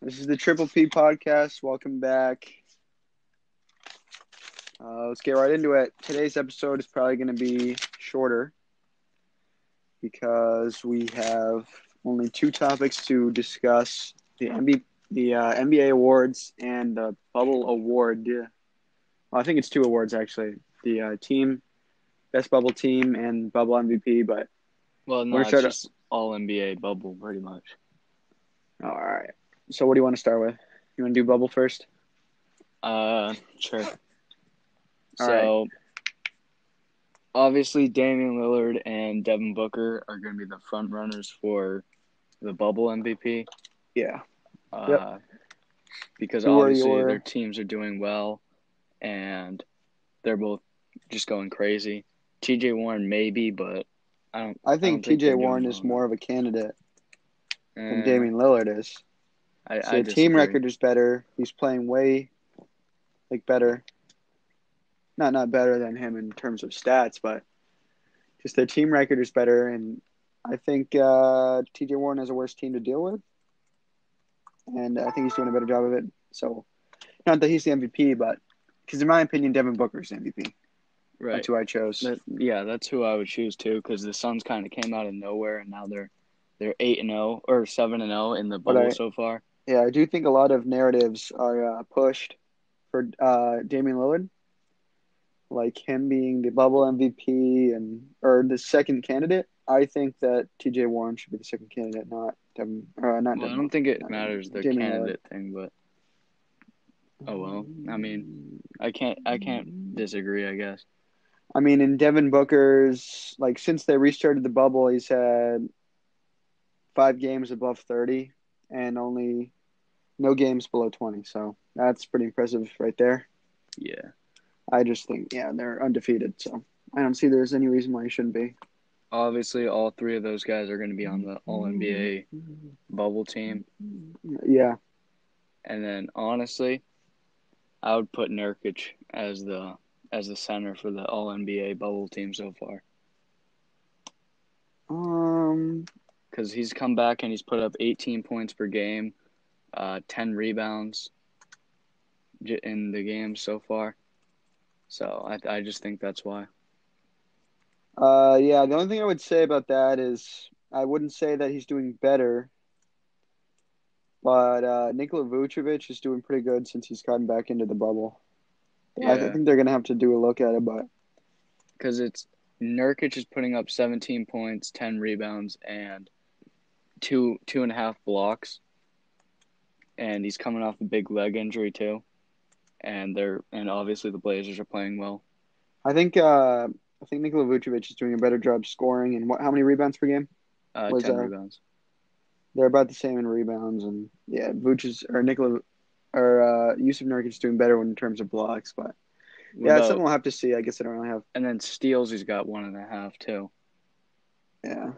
This is the Triple P podcast. Welcome back. Let's get right into it. Today's episode is probably going to be shorter because we have only two topics to discuss: the NBA awards and the Bubble Award. Well, I think it's two awards actually: the team best bubble team and Bubble MVP. But Well, we're no, gonna it's start. just all NBA bubble, pretty much. All right. So, what do you want to start with? You want to do Bubble first? Sure. All right. So, obviously, Damian Lillard and Devin Booker are going to be the front runners for the bubble MVP. Yeah. Yep. Uh, because Who are obviously their your? teams are doing well, and they're both just going crazy. T.J. Warren maybe, but I I think don't think they're T.J. doing Warren well is enough. more of a candidate than Eh, Damian Lillard is. So I the team disagree. record is better. He's playing way better. Not better than him in terms of stats, but just their team record is better. And I think T.J. Warren has a worse team to deal with, and I think he's doing a better job of it. So not that he's the MVP, but because in my opinion, Devin Booker is the MVP. Right. That's who I chose. That's who I would choose too, because the Suns kind of came out of nowhere, and now they're 8-0 or 7-0 in the But bubble so far. I do think a lot of narratives are pushed for Damian Lillard, like him being the bubble MVP or the second candidate. I think that T.J. Warren should be the second candidate, not Well, I Devin don't Booker, think it not Devin, matters the Damian Lillard. candidate thing, but oh well. I mean, I can't disagree, I guess. I mean, in Devin Booker's since they restarted the bubble, he's had 5 games above 30 and only no games below 20. So that's pretty impressive right there. Yeah. I just think they're undefeated. So I don't see there's any reason why he shouldn't be. Obviously, all three of those guys are going to be on the All NBA bubble team, Yeah. and then honestly, I would put Nurkic as the center for the All NBA bubble team so far. Um. Because he's come back and he's put up 18 points per game, 10 rebounds in the game so far. So I just think that's why. Yeah. The only thing I would say about that is I wouldn't say that he's doing better, but Nikola Vucevic is doing pretty good since he's gotten back into the bubble. I Yeah, think they're gonna have to do a look at it, but because it's Nurkic is putting up 17 points, 10 rebounds, and two and a half blocks, and he's coming off a big leg injury too. And obviously the Blazers are playing well. I think Nikola Vucevic is doing a better job scoring. And how many rebounds per game? Was 10 rebounds. They're about the same in rebounds, and yeah, Vucic or Nikola or Yusuf Nurkic is doing better in terms of blocks, but What yeah, it's something about we'll have to see. I guess I don't really have. and then steals? He's got 1.5 too. Yeah,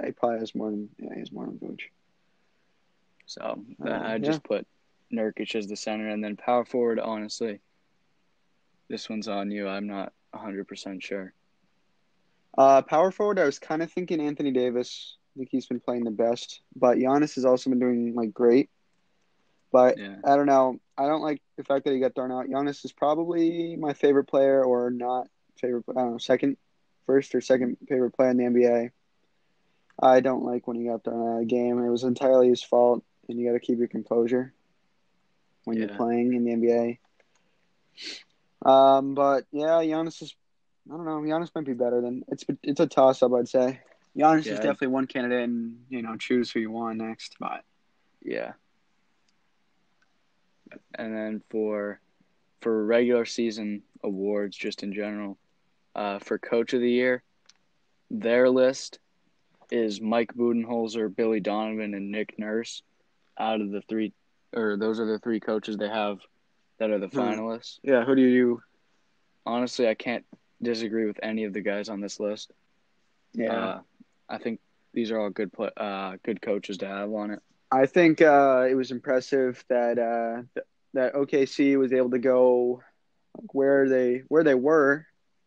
he probably has more than he has more than Vuce. So I Yeah. just put Nurkic as the center, and then power forward. Honestly, this one's on you. I'm not 100% sure. Power forward, I was kind of thinking Anthony Davis. I think he's been playing the best, but Giannis has also been doing great. But Yeah, I don't know. I don't like the fact that he got thrown out. Giannis is probably my favorite player, or not favorite. I don't know, first or second favorite player in the NBA. I don't like when he got thrown out of the game. It was entirely his fault, and you got to keep your composure when you're yeah, playing in the NBA. But yeah, Giannis is. I don't know. Giannis might be better than it's a toss up. I'd say Giannis is yeah, definitely one candidate, and choose who you want next. But yeah. And then for regular season awards, just in general, for Coach of the Year, their list is Mike Budenholzer, Billy Donovan, and Nick Nurse. Out of the three, or those are the three coaches they have that are the finalists. yeah, who do you? Honestly, I can't disagree with any of the guys on this list. Yeah, I think these are all good coaches to have on it. I think it was impressive that that OKC was able to go where they were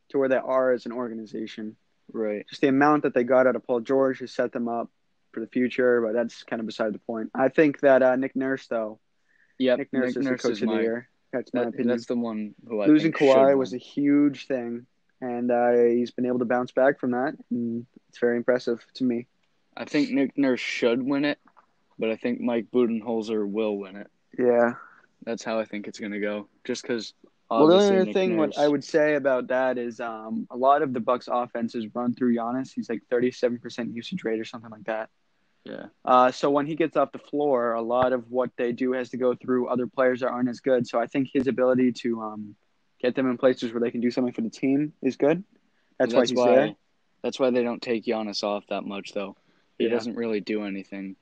to where they are as an organization. Right. Just the amount that they got out of Paul George has set them up. for the future, but that's kind of beside the point. I think that Nick Nurse, though, Yep, Nick Nurse Nick is the Nurse is coach of the my year. That's my that's opinion. the one who I Losing think should Kawhi was win. a huge thing, and he's been able to bounce back from that, and it's very impressive to me. I think Nick Nurse should win it, but I think Mike Budenholzer will win it. Yeah. That's how I think it's going to go. Just because, Well, the only obviously, other Nick thing what I Nurse. would say about that is a lot of the Bucks' offenses run through Giannis. He's like 37% usage rate or something like that. Yeah, So when he gets off the floor, a lot of what they do has to go through other players that aren't as good. So I think his ability to get them in places where they can do something for the team is good. well, That's why he's there. that's why they don't take Giannis off that much, though. He Yeah. doesn't really do anything,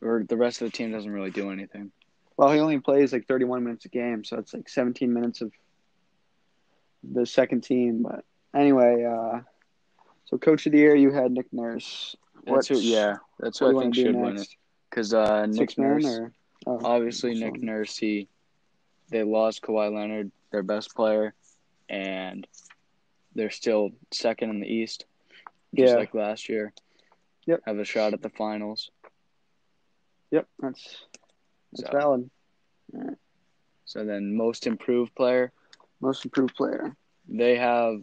or the rest of the team doesn't really do anything. Well, he only plays like 31 minutes a game, so it's like 17 minutes of the second team. But anyway, so coach of the year, you had Nick Nurse. That's who. What's Yeah, that's what who do I you want think to do should win it. next? Because Nick Six man Nurse, or oh, obviously so Nick Nurse, they lost Kawhi Leonard, their best player, and they're still second in the East, just yeah, like last year. yep, Have a shot at the finals. yep. That's So, valid. All right. so then most improved player, Most improved player. they have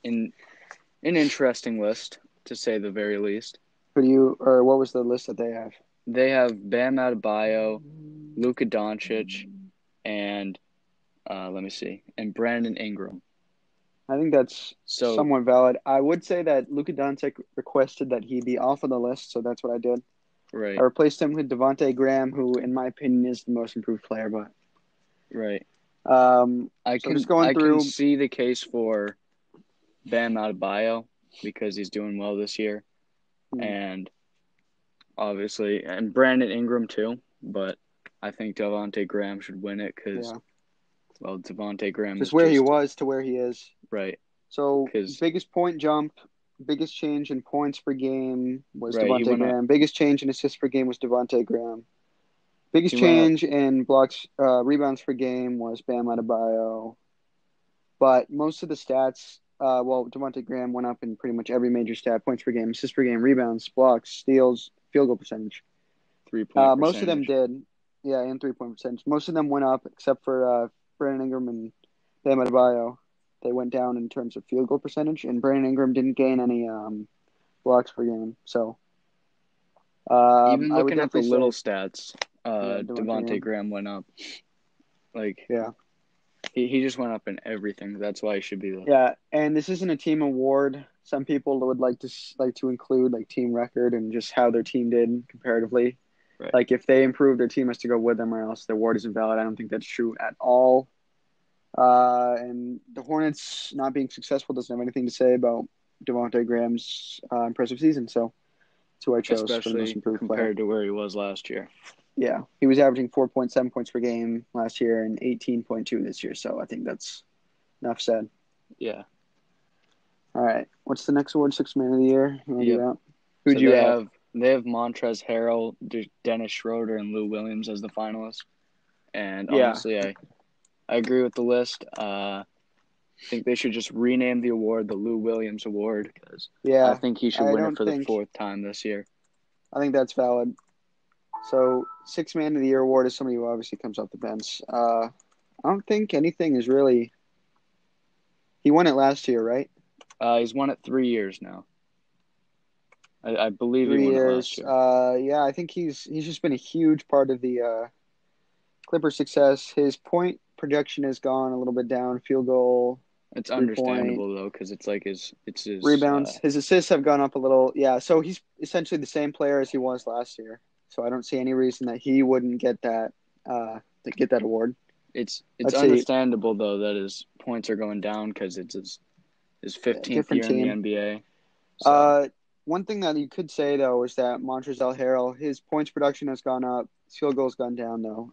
an interesting list to say the very least. Who do you or what was the list that they have? They have Bam Adebayo, Luka Doncic, and let me see, and Brandon Ingram. I think that's So somewhat valid. I would say that Luka Doncic requested that he be off of the list, so that's what I did. I right, replaced him with Devonte Graham, who, in my opinion, is the most improved player. But right. so just going I can through, see the case for Bam Adebayo because he's doing well this year, hmm, and obviously, and Brandon Ingram too. But I think Devonte Graham should win it because, yeah, well, Devonte Graham just is where he just was to where he is. right. So Because biggest point jump, biggest change in points per game was right, Devonte Graham. Biggest change in assists per game was Devonte Graham. Biggest he went up. change in blocks, rebounds per game was Bam Adebayo. But most of the stats, well, Devonte Graham went up in pretty much every major stat: points per game, assists per game, rebounds, blocks, steals, field goal percentage. 3-point Most of them percentage. did, yeah, and 3 point percentage. Most of them went up except for Brandon Ingram and Bam Adebayo. They went down in terms of field goal percentage, and Brandon Ingram didn't gain any blocks per game. So Even I would looking at the definitely little say, stats, yeah, Devonte Devonte Graham. Graham went up. Like Yeah, he just went up in everything. That's why he should be the yeah, and this isn't a team award. Some people would like to include like team record and just how their team did comparatively. right. Like if they improve, their team has to go with them, or else the award isn't valid. I don't think that's true at all. And the Hornets not being successful doesn't have anything to say about Devonte Graham's impressive season. So that's who I chose for the most Especially improved player. compared to where he was last year. Yeah, he was averaging 4.7 points per game last year and 18.2 this year. So I think that's enough said. Yeah. All right, what's the next award? Sixth man of the year. You want to do Yep. that? So Who'd you have? they have Montrezl Harrell, Dennis Schroeder, and Lou Williams as the finalists. And Yeah, honestly, I agree with the list. I think they should just rename the award the Lou Williams Award because I yeah. think he should I win it don't for the think. fourth time this year. I think that's valid. So, six man of the year award is somebody who obviously comes off the bench. I don't think anything is really. He won it last year, right? He's won it 3 years now. I believe he Three won it last years. year. Yeah, I think he's just been a huge part of the Clippers' success. His point projection has gone a little bit down. Field goal, It's 3 point understandable though because it's like his rebounds. His assists have gone up a little. Yeah, so he's essentially the same player as he was last year. So I don't see any reason that he wouldn't get that to get that award. it's Let's see, understandable though that his points are going down because it's his 15th different year in the team. NBA. So Uh, One thing that you could say though is that Montrezl Harrell, his points production has gone up. His field goals gone down though.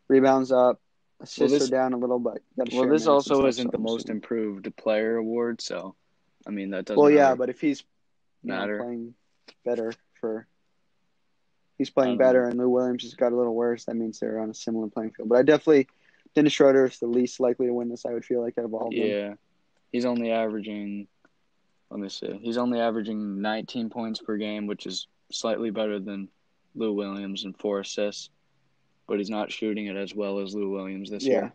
Rebounds up. well Assists are this down a little, but got to well share this minutes and also stuff. So isn't the I'm most assuming. improved player award. So I mean that doesn't Well, yeah, really but if he's matter. playing better for he's I playing don't know. better, and Lou Williams has got a little worse. That means they're on a similar playing field. But I definitely Dennis Schroeder is the least likely to win this. I would feel like out of all of them. Yeah, he's only averaging. Let me see. He's only averaging 19 points per game, which is slightly better than Lou Williams and 4 assists, but he's not shooting it as well as Lou Williams this Yeah. year.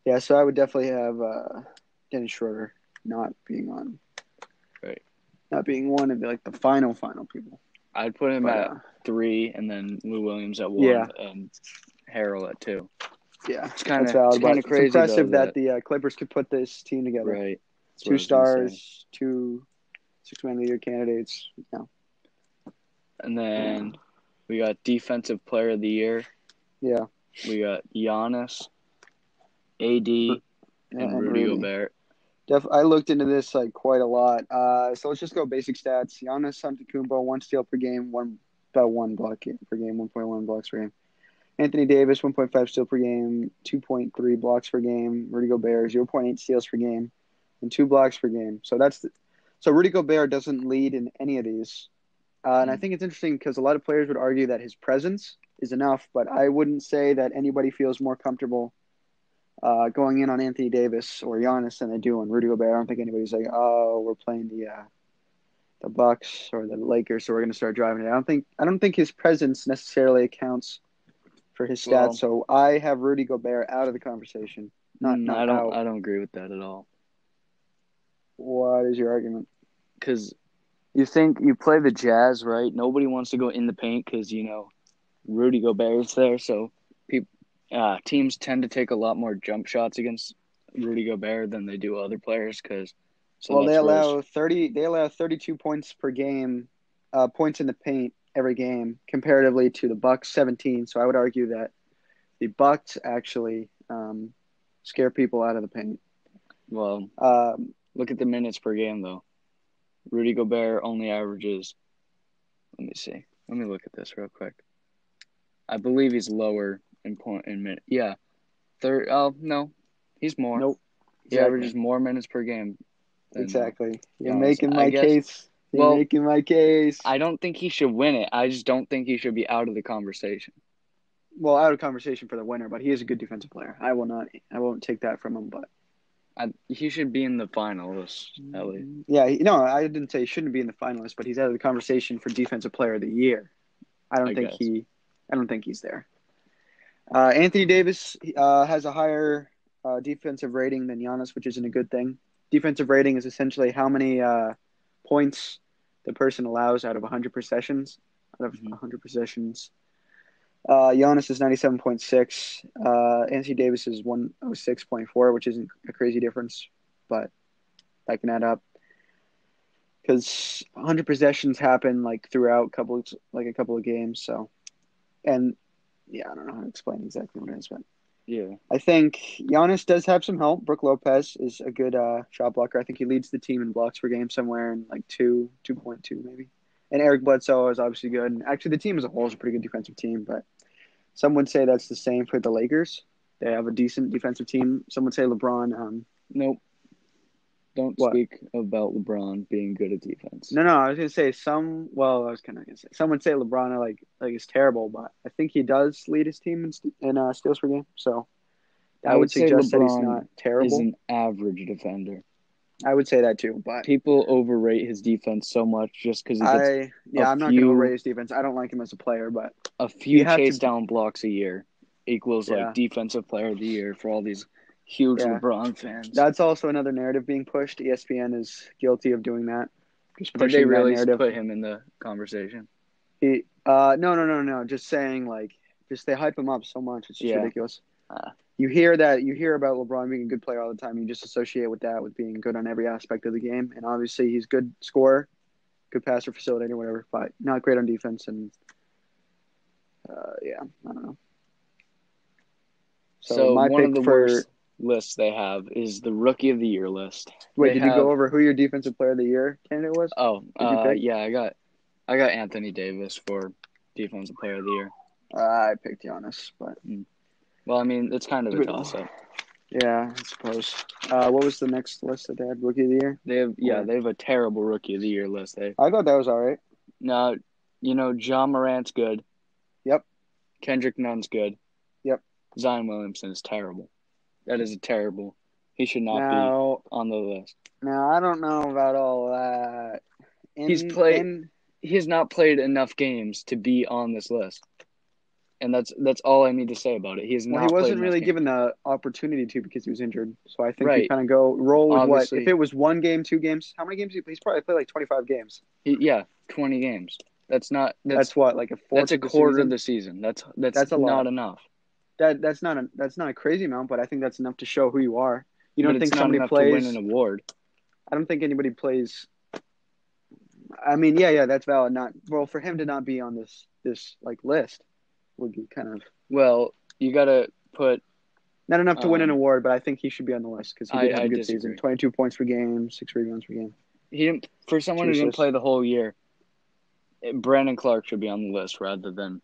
Yeah, so I would definitely have Dennis Schroeder not being on. Right. Not being one of the final people. I'd put him But at 3 and then Lou Williams at 1 yeah. and Harrell at 2. Yeah, It's kind that's valid. of It's crazy impressive though that the Clippers could put this team together. right. That's what I 2 was gonna say. stars, 2 six-man of the year candidates. Yeah. And then we got Defensive Player of the Year. Yeah. We got Giannis, AD, and Rudy Gobert. I looked into this quite a lot. So let's just go basic stats. Giannis Antetokounmpo, 1 steal per game, about 1 block per game, 1.1 blocks per game. Anthony Davis, 1.5 steal per game, 2.3 blocks per game. Rudy Gobert, 0.8 steals per game, and 2 blocks per game. So Rudy Gobert doesn't lead in any of these. And I think it's interesting because a lot of players would argue that his presence is enough, but I wouldn't say that anybody feels more comfortable going in on Anthony Davis or Giannis than they do on Rudy Gobert. I don't think anybody's like, oh, we're playing the Bucks or the Lakers, so we're going to start driving it. I don't think his presence necessarily accounts for his stats. Well, so I have Rudy Gobert out of the conversation. Not out. I don't agree with that at all. What is your argument? Because you think you play the Jazz, right? Nobody wants to go in the paint because Rudy Gobert's there, so teams tend to take a lot more jump shots against Rudy Gobert than they do other players. They allow 32 points per game, points in the paint every game, comparatively to the Bucks 17. So I would argue that the Bucks actually scare people out of the paint. Well, look at the minutes per game though. Rudy Gobert only averages. Let me see. Let me look at this real quick. I believe he's lower in minute. Yeah, no, he's more. Nope. He averages more minutes per game. Exactly. You're Giannis. making my case. You're making my case. I don't think he should win it. I just don't think he should be out of the conversation. Well, out of conversation for the winner, but he is a good defensive player. I won't take that from him, but he should be in the finalists at least. Yeah, I didn't say he shouldn't be in the finalists, but he's out of the conversation for defensive player of the year. I don't think he's there. Anthony Davis has a higher defensive rating than Giannis, which isn't a good thing. Defensive rating is essentially how many points the person allows out of 100 possessions. Giannis is 97.6. Anthony Davis is 106.4, which isn't a crazy difference, but that can add up. Because 100 possessions happen throughout a couple of games. So, and yeah, I don't know how to explain exactly what it is, but yeah, I think Giannis does have some help. Brook Lopez is a good shot blocker. I think he leads the team in blocks per game somewhere in 2.2 maybe. And Eric Bledsoe is obviously good. And actually, the team as a whole is a pretty good defensive team, but some would say that's the same for the Lakers. They have a decent defensive team. Some would say LeBron. Nope. Don't speak about LeBron being good at defense. No, I was gonna say some. Well, I was kind of gonna say some would say LeBron is terrible, but I think he does lead his team in steals per game. So I would suggest that he's not terrible. Is an average defender. I would say that too, but people overrate his defense so much just because he gets. I'm not gonna overrate his defense. I don't like him as a player, but a few chase down blocks a year equals defensive player of the year for all these huge LeBron fans. That's also another narrative being pushed. ESPN is guilty of doing that. Did they really put him in the conversation? No. Just saying, they hype him up so much. It's just ridiculous. You hear about LeBron being a good player all the time. You just associate with that with being good on every aspect of the game. And obviously, he's good scorer, good passer, facilitator, whatever, but not great on defense. And I don't know. So my one of the worst lists they have is the Rookie of the Year list. Wait, did you go over who your Defensive Player of the Year candidate was? Oh, yeah, I got Anthony Davis for Defensive Player of the Year. I picked Giannis, but well, I mean, it's kind of a toss-up. Yeah, I suppose. What was the next list that they had? Rookie of the Year? They have a terrible Rookie of the Year list. I thought that was all right. No, Ja Morant's good. Yep. Kendrick Nunn's good. Yep. Zion Williamson is terrible. That is terrible. He should not be on the list. Now, I don't know about all that. He's played. he has not played enough games to be on this list. And that's all I need to say about it. He has Well, he not played wasn't enough really games. given the opportunity to because he was injured. So I think you Right. kind of go roll with what if Obviously, it was 1 game, 2 games. How many games? He's probably played like 25 games. yeah, 20 games. That's not That's what like a that's fourth a of the quarter of season. the season. That's That's a not lot. enough. That's not a crazy amount, but I think that's enough to show who you are. You But don't it's think not somebody enough to win an plays? award. I don't think anybody plays. I mean, yeah, that's valid. Not well for him to not be on this like list would be kind of Well, you got to put not enough to win an um award, but I think he should be on the list because he did have I a good season. disagree. 22 points per game, 6 rebounds per game, He didn't for someone two who didn't assists. play the whole year. Brandon Clark should be on the list rather than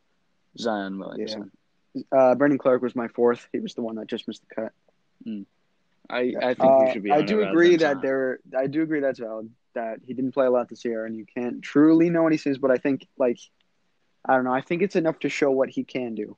Zion Yeah. Williamson. Brendan Clark was my fourth. He was the one that just missed the cut. Mm. Yeah. I think he should be I on it do rather agree than that Zion. I do agree that's valid. That he didn't play a lot this year, and you can't truly know what he sees. But I think, like, I don't know. I think it's enough to show what he can do,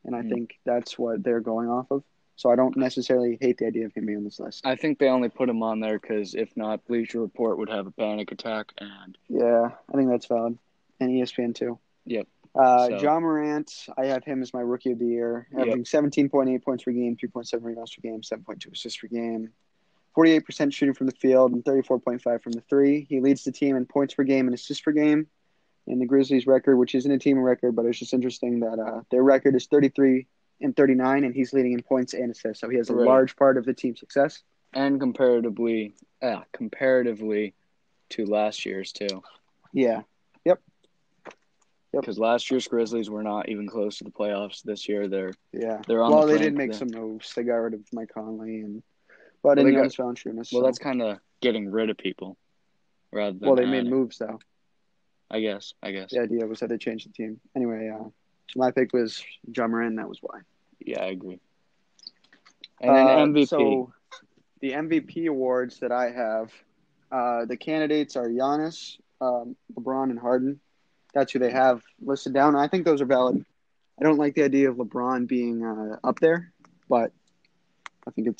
and I Mm. think that's what they're going off of. So I don't necessarily hate the idea of him being on this list. I think they only put him on there because if not, Bleacher Report would have a panic attack. And Yeah, I think that's valid, and ESPN too. yep, so Ja Morant, I have him as my rookie of the year, yep, averaging 17.8 points per game, 3.7 rebounds per game, 7.2 assists per game, 48% shooting from the field, and 34.5 from the three. He leads the team in points per game and assists per game in the Grizzlies' record, which isn't a team record, but it's just interesting that their record is 33 and 39, and he's leading in points and assists. So he has a right. large part of the team's success. And comparatively to last year's too, Yeah. Yep. Yep. because last year's Grizzlies were not even close to the playoffs. This year Yeah. they're on the Well, they did brink. make some moves. They got rid of Mike Conley and brought Well, in they got Jonas Valanciunas. well. So That's kind of getting rid of people rather well, than they made adding. moves though. I guess. I guess. The idea was that they changed the team. Anyway, my pick was Ja Morant. That was why. Yeah, I agree. And then MVP. So the MVP awards that I have, the candidates are Giannis, LeBron, and Harden. That's who they have listed down. I think those are valid. I don't like the idea of LeBron being up there, but I think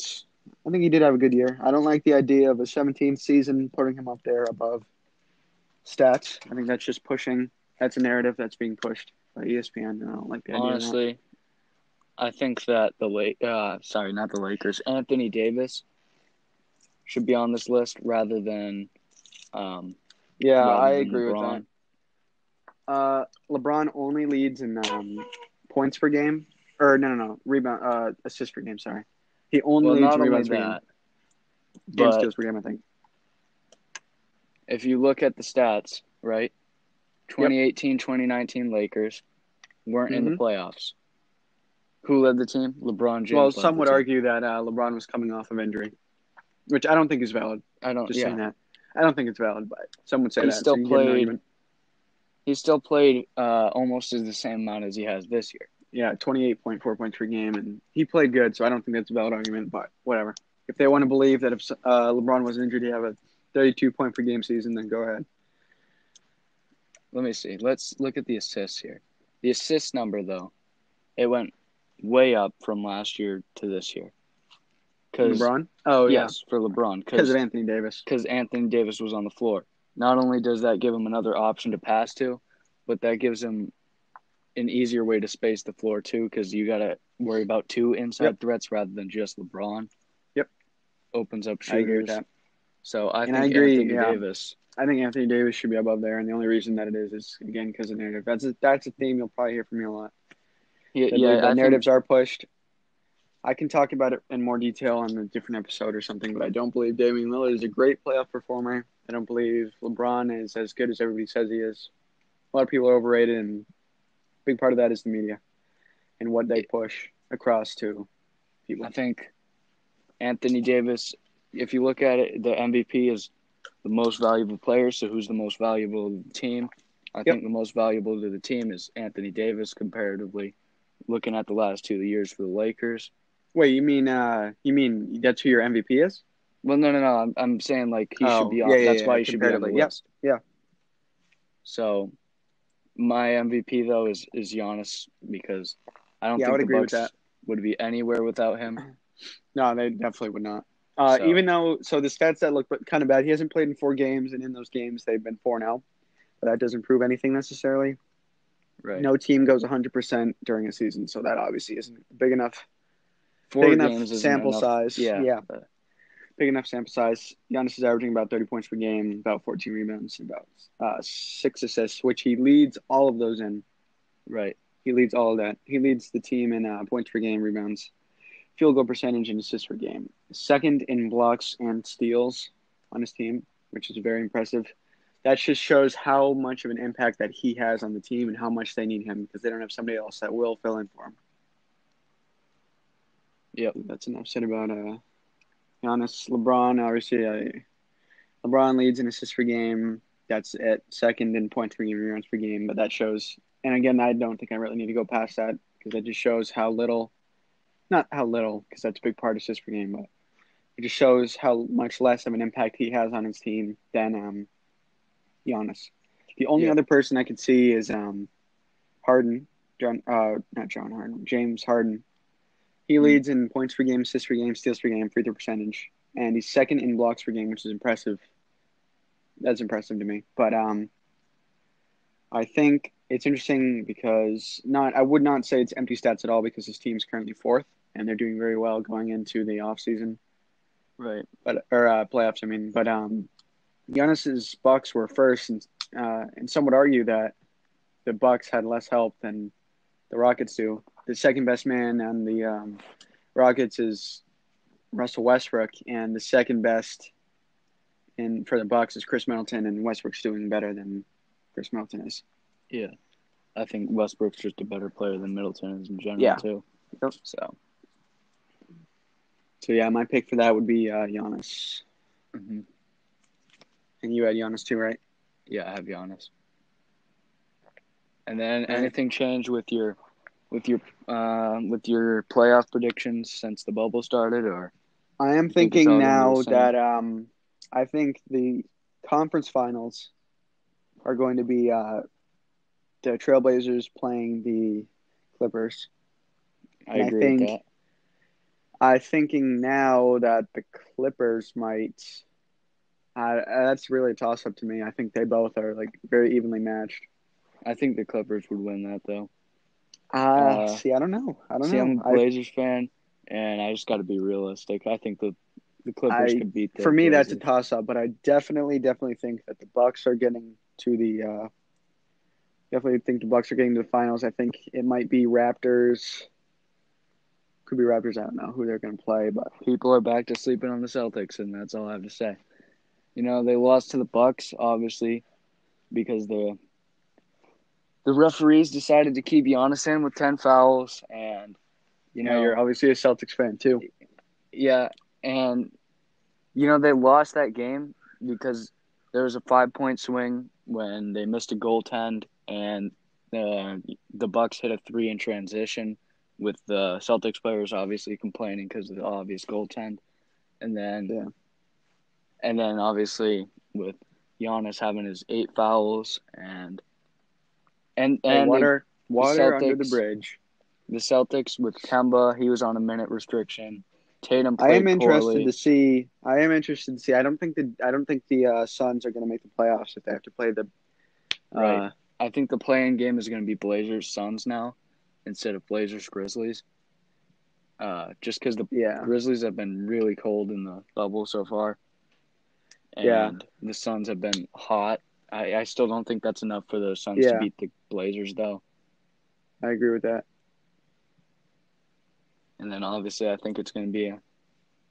he did have a good year. I don't like the idea of a 17th season putting him up there above stats. I think that's just pushing. That's a narrative that's being pushed by ESPN. And I don't like the idea of that. Honestly, I think that sorry, not the Lakers. Anthony Davis should be on this list um, Yeah, rather I than agree with that. LeBron. LeBron only leads in points per game, or no, rebound, assists per game. Sorry, he only Well, leads not in only rebounds per game, that, and but steals per game. I think. if you look at the stats, right, Yep. 2018-2019 Lakers weren't in the hmm playoffs. Who led the team? LeBron Well, James led some the would team. argue that LeBron was coming off of injury, which I don't think is valid. I don't. Just saying Yeah, that. I don't think it's valid, but some would say he that, so still you get an played. argument. He still played almost as the same amount as he has this year. Yeah, 28.4 points per game, and he played good, so I don't think that's a valid argument, but whatever. If they want to believe that if LeBron wasn't injured, he'd have a 32 point per game season, then go ahead. Let me see. Let's look at the assists here. The assist number, though, it went way up from last year to this year. Because LeBron? Oh, yeah, yes, for LeBron, because of Anthony Davis. because Anthony Davis was on the floor. Not only does that give him another option to pass to, but that gives him an easier way to space the floor too. Because you got to worry about two Yep, inside threats rather than just LeBron. yep, Opens up I agree with shooters. that. So I And I think agree, Anthony yeah. Davis. I think Anthony Davis should be above there, and the only reason that it is again because of narrative. That's a theme you'll probably hear from me a lot. Yeah, I believe yeah. that I think narratives are pushed. I can talk about it in more detail on a different episode or something, but I don't believe Damian Lillard is a great playoff performer. I don't believe LeBron is as good as everybody says he is. A lot of people are overrated, and a big part of that is the media and what they push across to people. I think Anthony Davis. If you look at it, the MVP is the most valuable player. So who's the most valuable to the team? I Yep. think the most valuable to the team is Anthony Davis comparatively. Looking at the last 2 years for the Lakers. Wait, you mean that's who your MVP is? Well, no. I'm saying like he should Oh, be yeah, on. yeah, That's yeah. why he should be on the Comparatively, yep, list. yeah. So my MVP though is Giannis because I don't Yeah, I think would the agree with that. Bucks would be anywhere without him. No, they definitely would not. So Even though, so the stats that look kind of bad, he hasn't played in 4 games, and in those games they've been 4-0. but that doesn't prove anything necessarily. Right. No team goes 100% during a season, so that obviously isn't big Four enough games isn't sample enough. size. Yeah. Yeah, big enough sample size. Giannis is averaging about 30 points per game, about 14 rebounds, about 6 assists, which he leads all of those in. Right. He leads all of that. He leads the team in points per game, rebounds, field goal percentage, and assists per game. Second in blocks and steals on his team, which is very impressive. That just shows how much of an impact that he has on the team and how much they need him because they don't have somebody else that will fill in for him. Yep. That's enough said about Giannis. LeBron, obviously, LeBron leads in assists per game. That's at second in points per game, rebounds per game. But that shows, and again, I don't think I really need to go past that because that just shows how little, not how little, because that's a big part of assists per game, but it just shows how much less of an impact he has on his team than Giannis. The only Yep. other person I could see is Harden, not John Harden, James Harden. He leads in points per game, assists per game, steals per game, free throw percentage, and he's second in blocks per game, which is impressive. That's impressive to me. But I think it's interesting because I would not say it's empty stats at all because his team's currently fourth and they're doing very well going into the off season, Right. or playoffs. I mean, but Giannis's Bucks were first, and some would argue that the Bucks had less help than the Rockets do. The second best man on the Rockets is Russell Westbrook, and the second best for the Bucks is Chris Middleton, and Westbrook's doing better than Chris Middleton is. Yeah. I think Westbrook's just a better player than Middleton is in general Yeah. too. Yep. So yeah, my pick for that would be Giannis. Mm-hmm. And you had Giannis too, right? Yeah, I have Giannis. And then Right. anything change with your playoff predictions since the bubble started, or I am think it's thinking all gonna be the now same? that I think the conference finals are going to be the Trailblazers playing the Clippers. I And agree with that. I'm thinking now that the Clippers might. That's really a toss up to me. I think they both are like very evenly matched. I think the Clippers would win that though. See, I don't know. I'm a Blazers fan, and I just got to be realistic. I think the Clippers could beat the For me, that's a Blazers. toss up, but I definitely think that the Bucks are getting to the. Definitely think the Bucks are getting to the finals. I think it might be Raptors. Could be Raptors. I don't know who they're going to play, but People are back to sleeping on the Celtics, and that's all I have to say. You know, they lost to the Bucks, obviously, because the referees decided to keep Giannis in with 10 fouls, and you're obviously a Celtics fan too. Yeah, and they lost that game because there was a 5-point swing when they missed a goaltend, and the Bucks hit a 3 in transition, with the Celtics players obviously complaining because of the obvious goaltend, and then obviously with Giannis having his 8 fouls and Water the under the Celtics. bridge. The Celtics with Kemba, he was on a minute restriction. Tatum I am played interested poorly. to see. I don't think the Suns are going to make the playoffs if they have to play the. Right. I think the playing game is going to be Blazers Suns now instead of Blazers Grizzlies. Just because the Grizzlies have been really cold in the bubble so far, and the Suns have been hot. I still don't think that's enough for the Suns to beat the Blazers, though. I agree with that. And then obviously I think it's going to be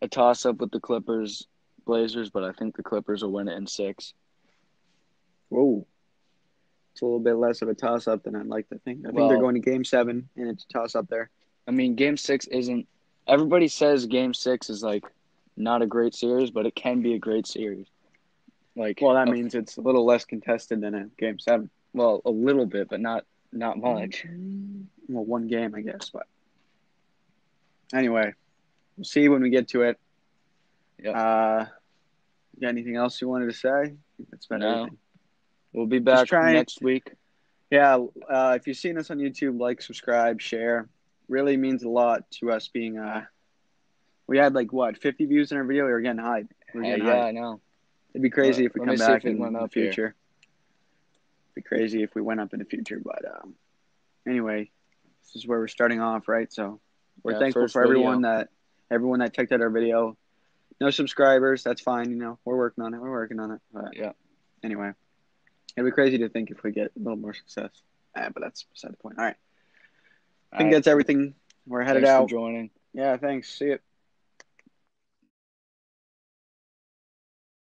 a toss-up with the Clippers Blazers, but I think the Clippers will win it in 6. Whoa. It's a little bit less of a toss-up than I'd like to think. I think they're going to Game 7, and it's a toss-up there. I mean, Game 6 isn't – everybody says Game 6 is, like, not a great series, but it can be a great series. Well, that means it's a little less contested than a Game 7. Well, a little bit, but not much. Well, one game, I guess. But anyway, we'll see when we get to it. Yeah. You got anything else you wanted to say? I think that's about everything. We'll be back next week. Yeah, if you've seen us on YouTube, like, subscribe, share. Really means a lot to us being we had 50 views in our video. We were getting high. I know. It'd be crazy if we come back in the future. be crazy if we went up in the future. But anyway, this is where we're starting off, right? So we're Yeah, thankful first for video. everyone that checked out our video. No subscribers, that's fine. We're working on it. We're working on it. But Yeah. anyway, it'd be crazy to think if we get a little more success. But that's beside the point. All right. I All think right. that's everything. We're headed Thanks for out. joining. Yeah, thanks. See you.